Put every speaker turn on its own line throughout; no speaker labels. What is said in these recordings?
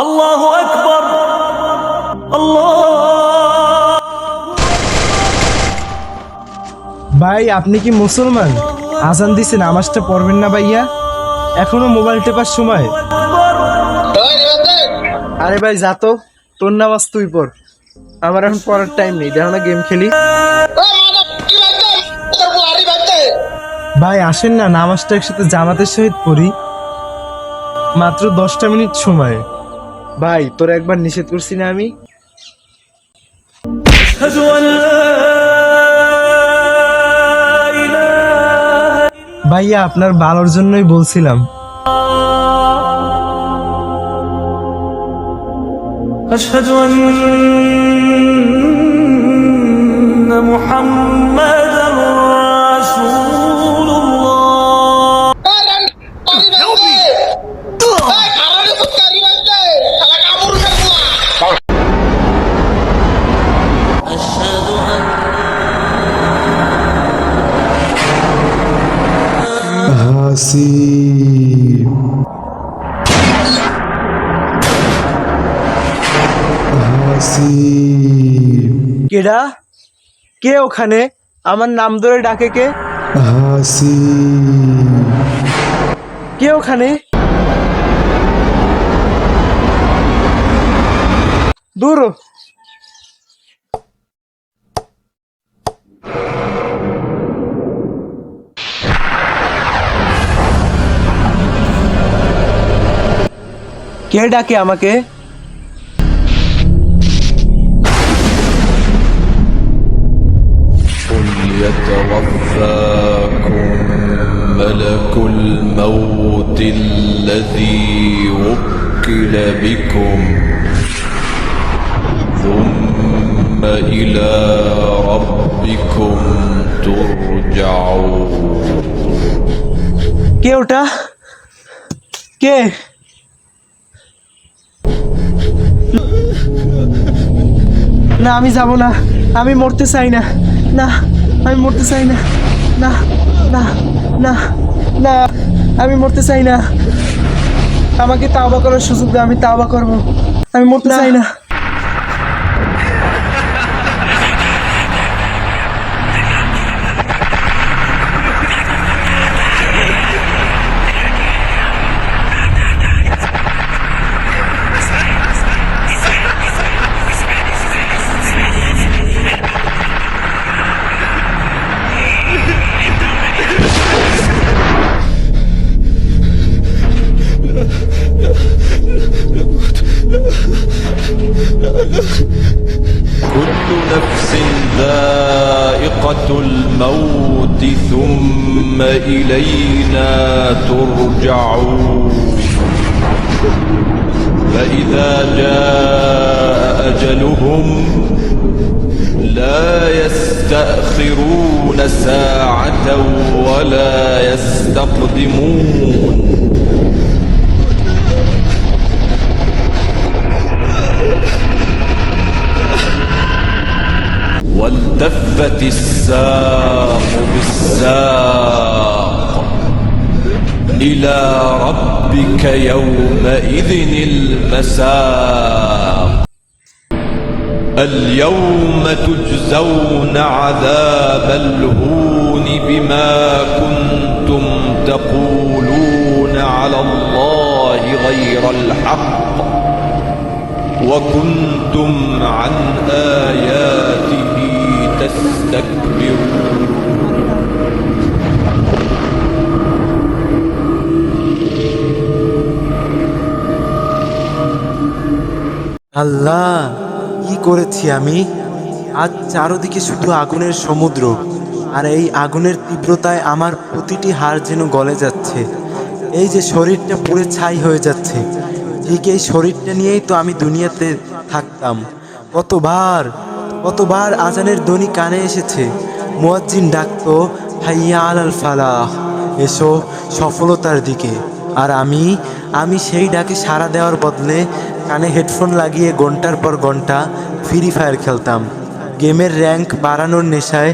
আল্লাহু আকবার। আল্লাহ।
ভাই আপনি কি মুসলমান? আজান দিছে, নামাজটা পড়বেন না ভাইয়া? এখনো মোবাইল টেপার সময়? আরে ভাই যা তো, তোর নামাজ তুই পড়, আমার এখন পড়ার টাইম নেই। দেখো না গেম খেলি। ভাই আসেন না, নামাজটা একসাথে জামাতের সহিত পড়ি, মাত্র 10টা মিনিট সময়। ভাই তোর একবার নিষেধ করছি না আমি?
আশহাদু আন লা ইলাহা
ভাইয়া আপনার ভালোর জন্যই বলছিলাম।
আশহাদু আন্না মুহাম্মাদার রাসূলুল্লাহ।
হাসিব হাসিব। কেডা? কে ওখানে? আমার নাম ধরে ডাকে কে? হাসিব। কে ওখানে? দূর হ। কে ডাকে আমাকে?
قل يتوفاكم ملك الموت الذي وكل بكم ثم إلى ربكم ترجعون
কে ওটা? কে? না আমি যাব না, আমি মরতে চাই না। না আমি মরতে চাই না। না না না না আমি মরতে চাই না। আমাকে তাওবা করার সুযোগ দাও, আমি তাওবা করব। আমি মরতে চাই না।
كل نفس ذائقة الموت ثم إلينا ترجعون فإذا جاء أجلهم لا يستأخرون ساعة ولا يستقدمون والتفت الساق بالساق إلى ربك يومئذ المساق اليوم تجزون عذاب الهون بما كنتم تقولون على الله غير الحق وكنتم عن آياته تستكبرون
আল্লাহ, কি করেছি আমি? আজ চারদিকে শুধু আগুনের সমুদ্র, আর এই আগুনের তীব্রতায় আমার প্রতিটি হাড় যেন গলে যাচ্ছে। এই যে শরীরটা পুড়ে ছাই হয়ে যাচ্ছে, ঠিক এই শরীরটা নিয়েই তো আমি দুনিয়াতে থাকতাম। কতবার কতবার আজানের ধ্বনি কানে এসেছে, মুয়াজ্জিন ডাকতো হাইয়া আলাল ফালাহ, এসো সফলতার দিকে। আর আমি সেই ডাকে সাড়া দেওয়ার বদলে কানে হেডফোন লাগিয়ে ঘন্টার পর ঘন্টা ফ্রি ফায়ার খেলতাম। গেমের র্যাঙ্ক বাড়ানোর নেশায়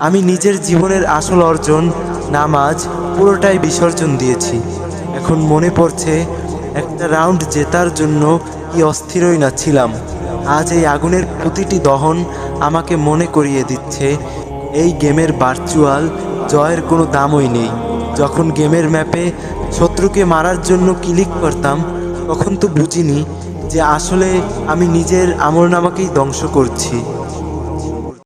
আমি নিজের জীবনের আসল অর্জন নামাজ পুরোটাই বিসর্জন দিয়েছি। এখন মনে পড়ছে একটা রাউন্ড জেতার জন্য কি অস্থিরই না ছিলাম। আজ এই আগুনের প্রতিটি দহন আমাকে মনে করিয়ে দিচ্ছে এই গেমের ভার্চুয়াল জয়ের কোনো দামই নেই। যখন গেমের ম্যাপে শত্রুকে মারার জন্য ক্লিক করতাম তখন তো বুঝিনি যে আসলে আমি নিজের আমলনামাকেই ধ্বংস করছি।